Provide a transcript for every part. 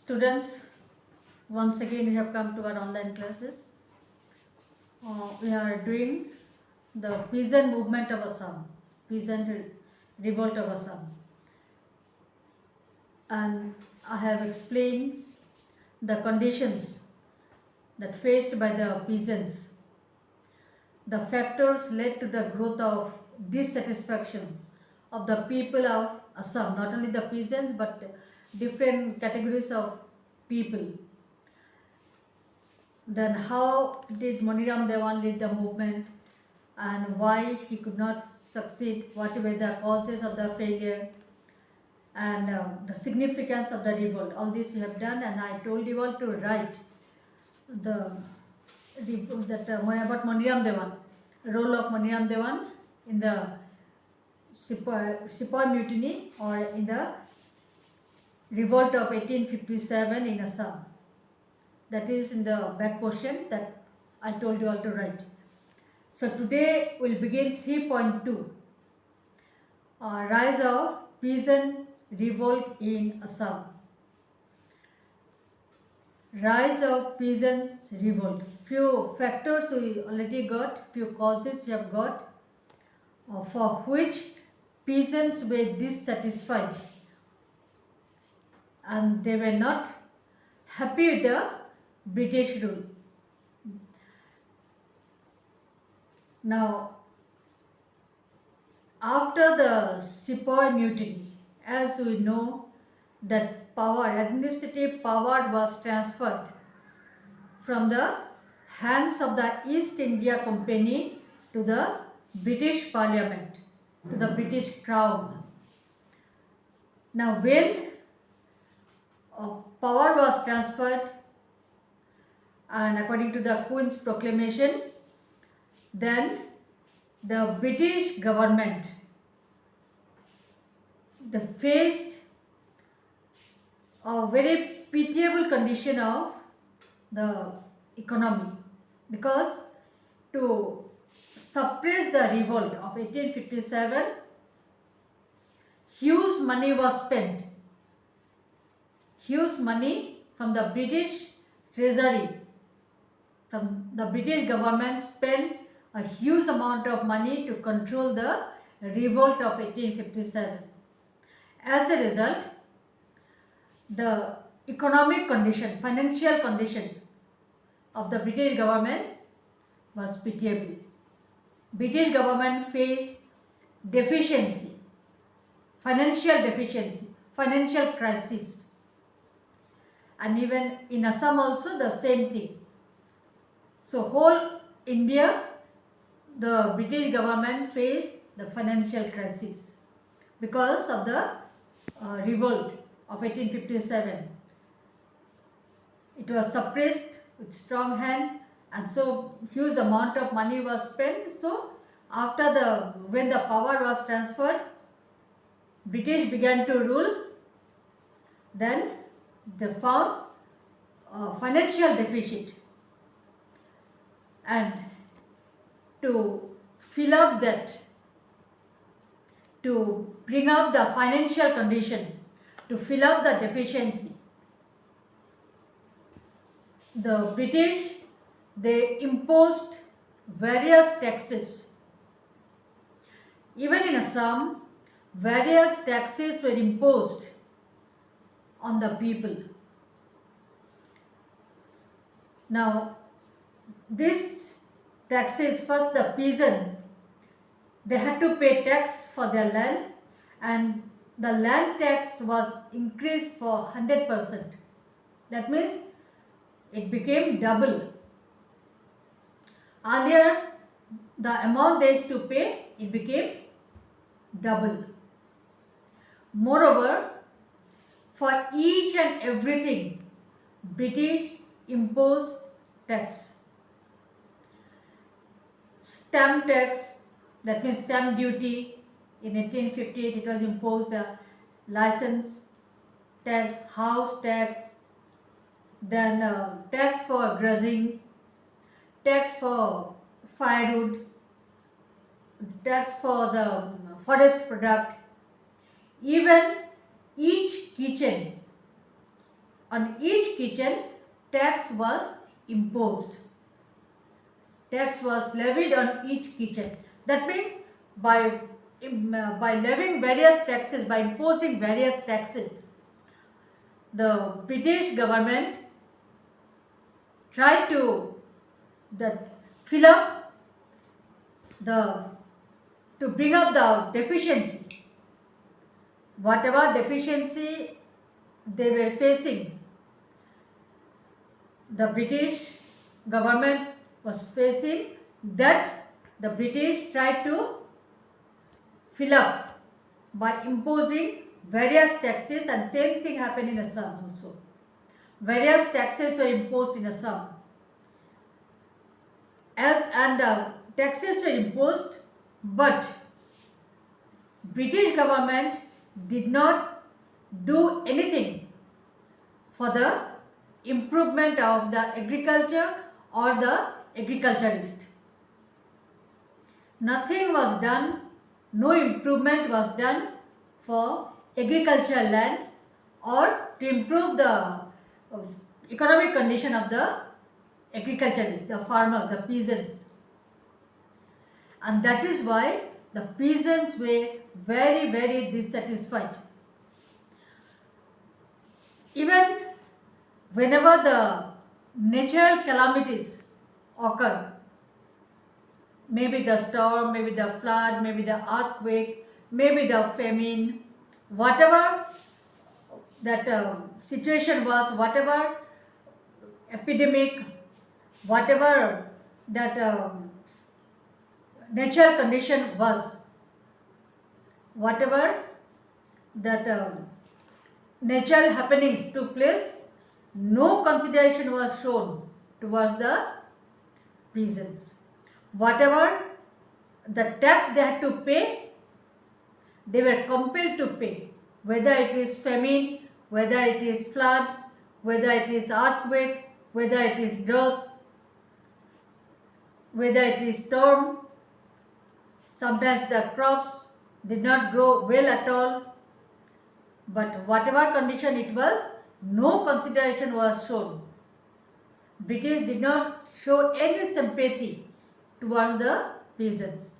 Students, once again we have come to our online classes. We are doing the peasant movement of Assam, revolt of Assam, and I have explained the conditions that faced by the peasants. The factors led to the growth of dissatisfaction of the people of Assam, not only the peasants but different categories of people. Then how did Maniram Devan lead the movement and why he could not succeed, what were the causes of the failure and the significance of the revolt. All this you have done, and I told you all to write about Maniram Devan, role of Maniram Devan in the Sepoy mutiny or in the revolt of 1857 in Assam. That is in the back question that I told you all to write. So today we'll begin 3.2, rise of peasant revolt in Assam. Rise of peasant revolt. Few factors we already got, few causes we have got, for which peasants were dissatisfied and they were not happy with the British rule. Now, after the Sepoy mutiny, as we know, that administrative power was transferred from the hands of the East India Company to the British Parliament, to the British Crown. Now, when power was transferred, and according to the Queen's proclamation, then the British government faced a very pitiable condition of the economy, because to suppress the revolt of 1857, huge money was spent. Huge money from the British treasury, from the British government spent a huge amount of money to control the revolt of 1857. As a result, the economic condition, financial condition of the British government was pitiable. British government faced deficiency, financial crisis, and even in Assam also the same thing. So whole India, the British government faced the financial crisis because of the revolt of 1857. It was suppressed with strong hand, and so huge amount of money was spent. So when the power was transferred, British began to rule. Then they found financial deficit, and to fill up that, to bring up the financial condition, to fill up the deficiency, the British, they imposed various taxes. Even in Assam, various taxes were imposed on the people. Now, these taxes, first the peasant, they had to pay tax for their land, and the land tax was increased for 100%. That means it became double. Earlier, the amount they used to pay, it became double. Moreover, for each and everything, British imposed tax. Stamp tax, that means stamp duty. In 1858, it was imposed the license tax, house tax, then tax for grazing, tax for firewood, tax for the forest product. Even each kitchen on each kitchen tax was imposed. Tax was levied on each kitchen. That means by levying various taxes, by imposing various taxes, the British government tried to fill up to bring up the deficiency. Whatever deficiency they were facing, the British government was facing, that the British tried to fill up by imposing various taxes, and same thing happened in Assam also. Various taxes were imposed in Assam. And the taxes were imposed, but British government did not do anything for the improvement of the agriculture or the agriculturist. Nothing was done, no improvement was done for agricultural land or to improve the economic condition of the agriculturists, the farmer, the peasants. And that is why the peasants were very, very dissatisfied. Even whenever the natural calamities occur, maybe the storm, maybe the flood, maybe the earthquake, maybe the famine, whatever that situation was, whatever epidemic, whatever that natural condition was, whatever that natural happenings took place, no consideration was shown towards the peasants. Whatever the tax they had to pay, they were compelled to pay, whether it is famine, whether it is flood, whether it is earthquake, whether it is drought, whether it is storm. Sometimes the crops did not grow well at all, but whatever condition it was, no consideration was shown. British did not show any sympathy towards the peasants.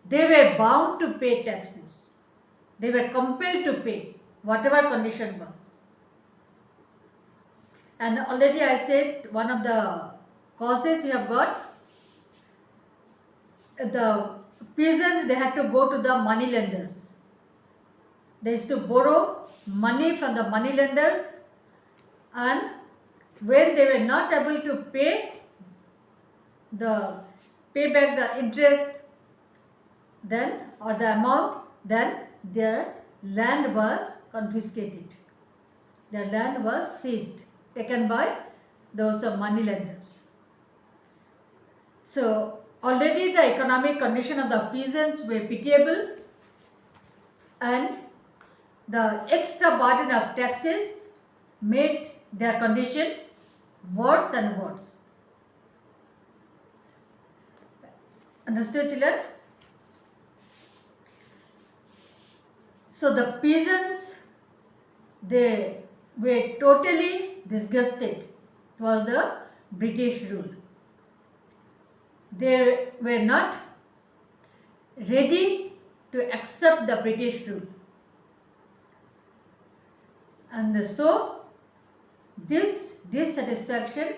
They were bound to pay taxes. They were compelled to pay, whatever condition was. And already I said one of the causes you have got, the peasants, they had to go to the money lenders. They used to borrow money from the money lenders, and when they were not able to pay back the interest then or the amount, then their land was confiscated. Their land was seized, taken by those money lenders. So already the economic condition of the peasants were pitiable, and the extra burden of taxes made their condition worse and worse. Understood, children? So the peasants, they were totally disgusted towards the British rule. They were not ready to accept the British rule. And so this dissatisfaction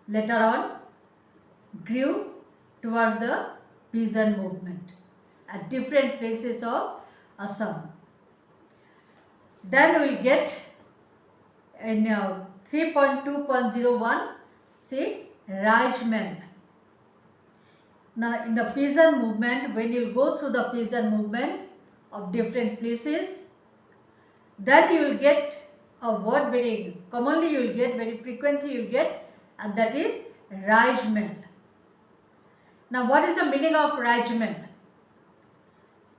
later on grew towards the peasant movement at different places of Assam. Then we will get in 3.2.01, say Rajmen. Now in the peasant movement, when you go through the peasant movement of different places, then you will get a word very commonly, you will get very frequently, you will get, and that is Rajmen. Now what is the meaning of Rajmen?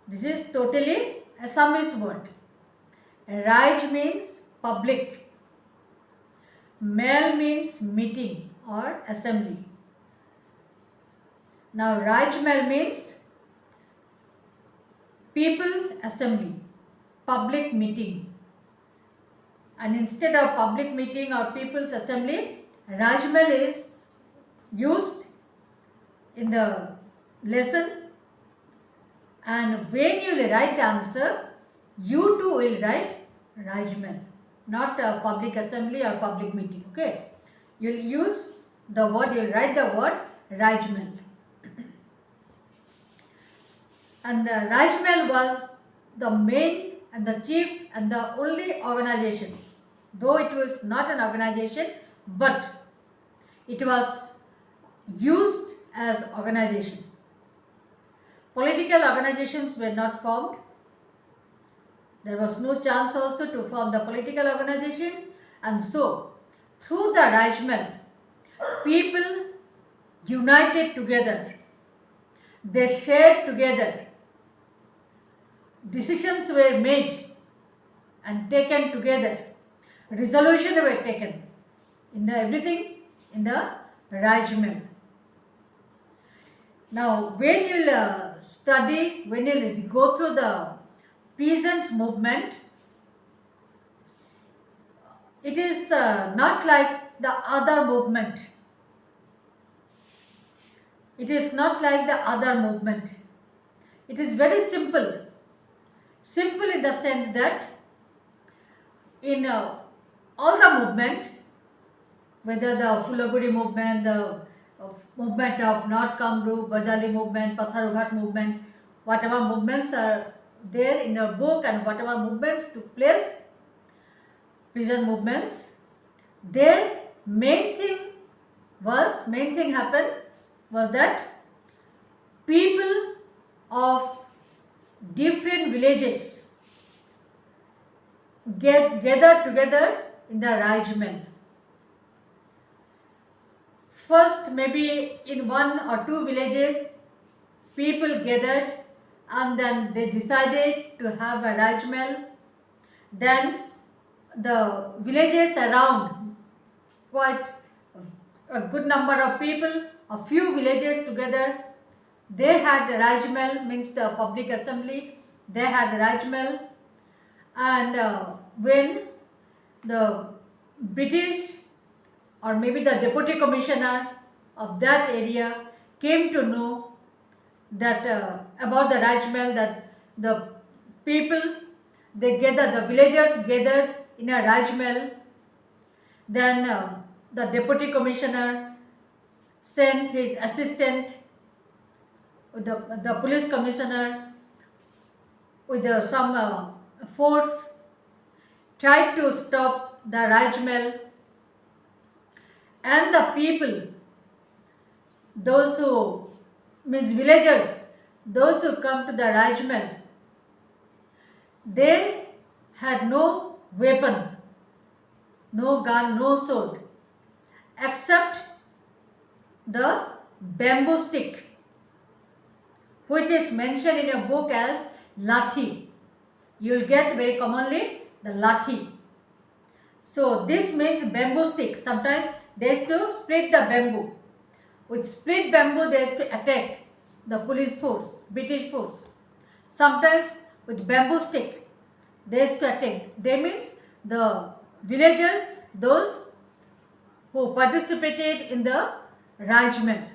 This is totally Assamese word. Raj means public. Mel means meeting or assembly. Now Rajmel means people's assembly, public meeting. and instead of public meeting or people's assembly, Rajmal is used in the lesson, and when you will write the answer, you too will write Rajmal, not a public assembly or public meeting. Okay, you'll use the word, you'll write the word Rajmal. And Rajmal was the main and the chief and the only organization, though it was not an organization, but it was used as organization. Political organizations were not formed. There was no chance also to form the political organization, and so through the Rajmal, people united together. They shared together. Decisions were made and taken together. Resolutions were taken in the everything in the Rajmal. Now, when you study, when you go through the peasants movement, it is not like the other movement. It is not like the other movement. It is very simple. Simple in the sense that in all the movement, whether the Fulaguri movement, the movement of North Kamrup, Bajali movement, Patharughat movement, whatever movements are there in the book and whatever movements took place, peasant movements, their main thing happened was that people of different villages gathered together in the Rajmal. First, maybe in 1 or 2 villages, people gathered and then they decided to have a Rajmal. Then the villages around, quite a good number of people, a few villages together, they had Rajmal, means the public assembly, they had Rajmal. And when the British or maybe the deputy commissioner of that area came to know that about the Rajmal, that the people, the villagers gathered in a Rajmal, then the deputy commissioner sent his assistant, the police commissioner with some force, tried to stop the Rajmal, and the people, those who means villagers, those who come to the Rajmal, they had no weapon, no gun, no sword, except the bamboo stick, which is mentioned in a book as lathi. You will get very commonly the lathi. So this means bamboo stick. Sometimes they used to split the bamboo. With split bamboo they used to attack the police force, British force. Sometimes with bamboo stick they used to attack. They means the villagers, those who participated in the Rajmal.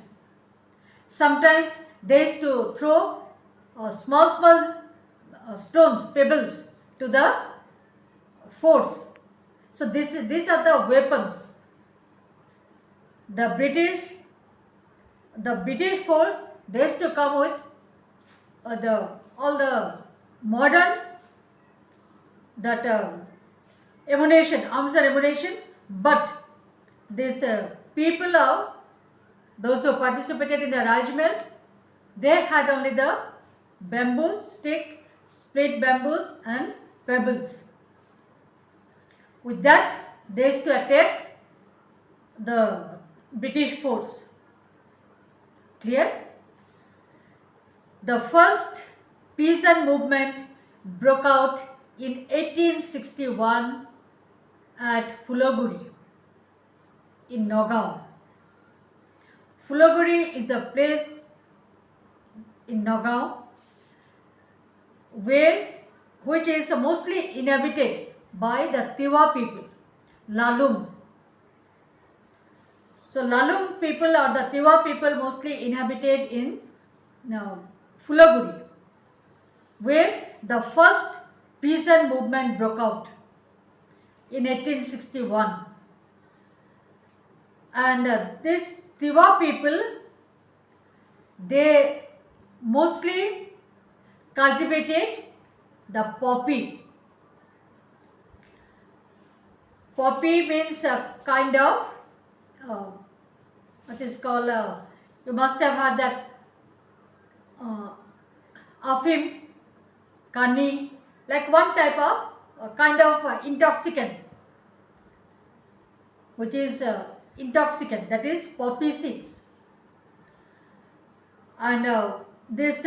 Sometimes they used to throw small stones, pebbles to the force. So these are the weapons. The British force, they used to come with all the modern ammunition, arms and ammunition, but these people of those who participated in the Rajmal, they had only the bamboo stick, split bamboos and pebbles. With that, they used to attack the British force. Clear? The first peasant movement broke out in 1861 at Fulaguri in Nagaon. Fulaguri is a place in Nagaon which is mostly inhabited by the Tiwa people, Lalung. So Lalung people or the Tiwa people mostly inhabited in Fulaguri, where the first peasant movement broke out in 1861. And this Tiwa people, they mostly cultivated the poppy. Poppy means a kind of what is called, you must have heard that afim, kani, like one type of kind of intoxicant, which is intoxicant, that is poppy seeds. And this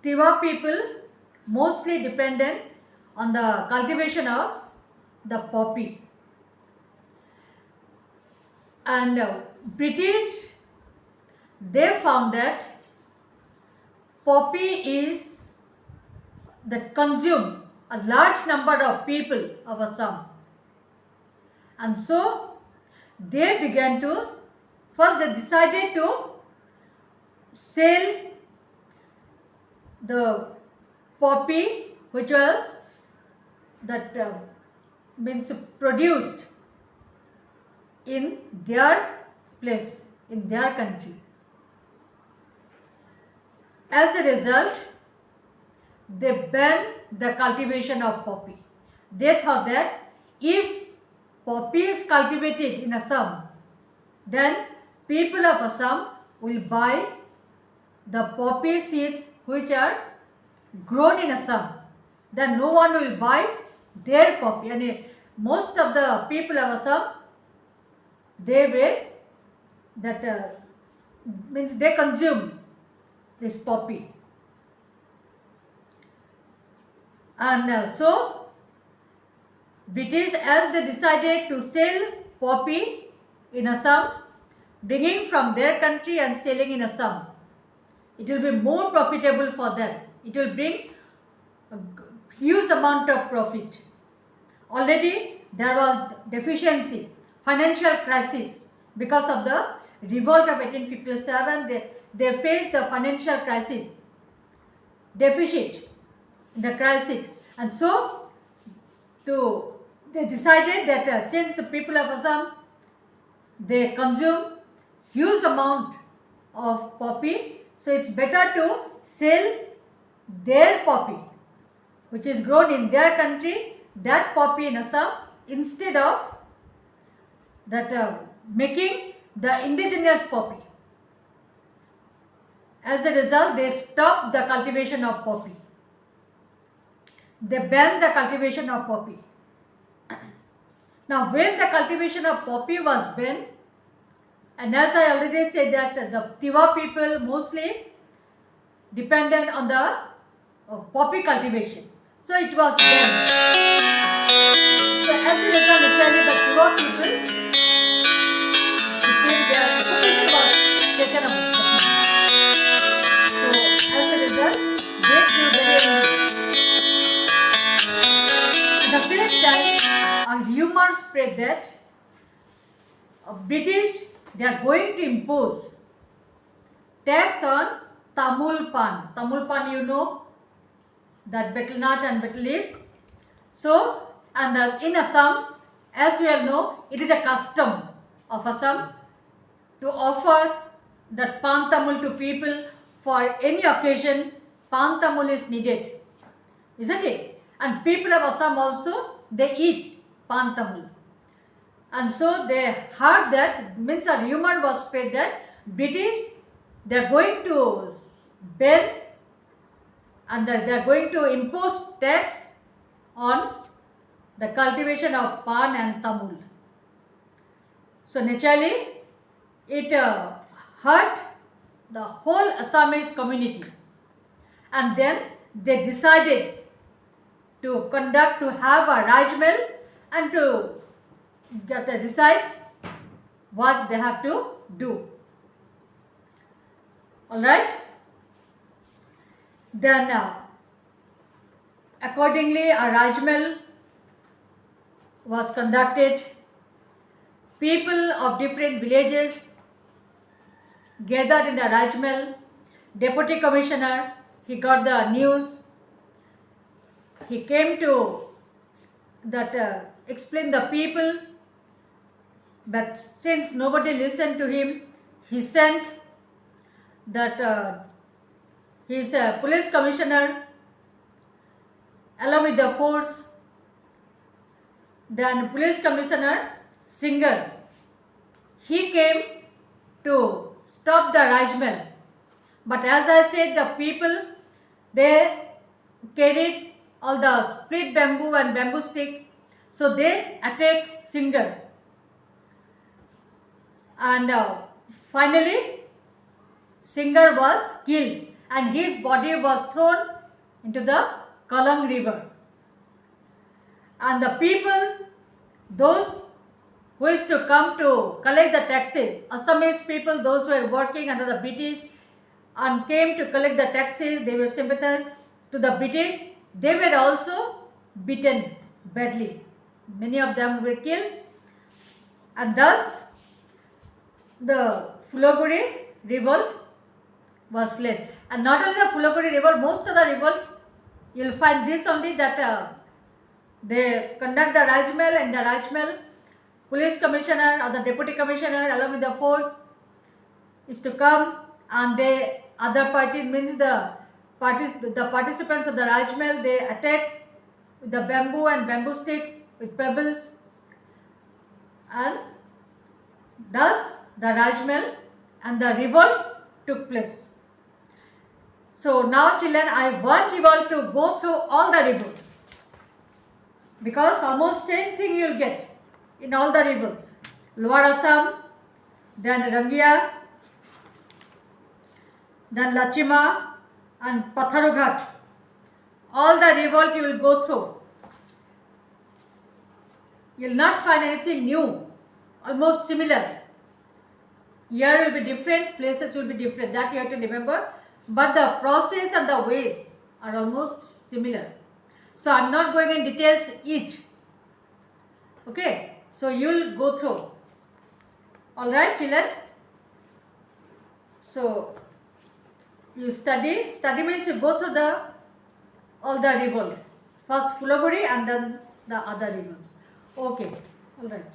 Tiwa people mostly dependent on the cultivation of the poppy. And British, they found that poppy is that consume a large number of people of Assam. And so they began to, first they decided to sell the poppy which was that means produced in their place, in their country. As a result, they banned the cultivation of poppy. They thought that if poppy is cultivated in Assam, then people of Assam will buy the poppy seeds which are grown in Assam. Then no one will buy their poppy. And most of the people of Assam, they were that means they consume this poppy. And so British, as they decided to sell poppy in Assam, bringing from their country and selling in Assam, it will be more profitable for them. It will bring a huge amount of profit. Already there was deficiency, financial crisis because of the revolt of 1857. They faced the financial crisis, deficit, the crisis, and so they decided that since the people of Assam, they consume huge amount of poppy, so it's better to sell their poppy which is grown in their country, that poppy in Assam, instead of that making the indigenous poppy. As a result, they stopped the cultivation of poppy. They banned the cultivation of poppy. Now, when the cultivation of poppy was banned, and as I already said that the Tiwa people mostly dependent on the poppy cultivation, so it was banned. So as a result, naturally the Tiwa people became their population was taken away. So as a result, they grew very angry. At the same time, a rumor spread that British, they are going to impose tax on Tamul Pan. Tamul Pan, you know, that betel nut and betel leaf. So, and in Assam, as you all know, it is a custom of Assam to offer that Pan Tamul to people for any occasion. Pan Tamul is needed, isn't it? And people of Assam also, they eat Pan Tamul. And so they heard that, means a rumor was spread that British, they are going to ban and they are going to impose tax on the cultivation of Pan and Tamul. So naturally, it hurt the whole Assamese community. And then they decided to have a Rajmel and to decide what they have to do. Alright? Then accordingly a Rajmel was conducted. People of different villages gathered in the Rajmahal. Deputy Commissioner, he got the news. He came to that explain the people, but since nobody listened to him, he sent that his police commissioner along with the force. Then police commissioner Singer, he came to stop the Rajmahal. But as I said, the people, they carried all the split bamboo and bamboo stick, so they attacked Singer. And finally, Singer was killed and his body was thrown into the Kalang river. And the people, those who used to come to collect the taxes, Assamese people, those who were working under the British and came to collect the taxes, they were sympathized to the British, they were also beaten badly. Many of them were killed, and thus the Phuloguri revolt was led. And not only the Phuloguri revolt, most of the revolt, you will find this only, that they conduct the Rajmahal, and the Rajmahal police commissioner or the deputy commissioner along with the force is to come, and they, other parties, means the participants of the Rajmahal, they attack with the bamboo and bamboo sticks with pebbles, and thus the Rajmahal and the revolt took place. So now children, I want you all to go through all the revolts, because almost same thing you will get in all the revolt. Lower Assam, then Rangia, then Lachima and Patharughat. All the revolt you will go through. You will not find anything new, almost similar. Year will be different, places will be different, that you have to remember. But the process and the ways are almost similar. So I am not going in details each. Okay, so you will go through. Alright children. So you study means you go through all the revolt. First Phuloguri and then the other revolts. Okay, alright.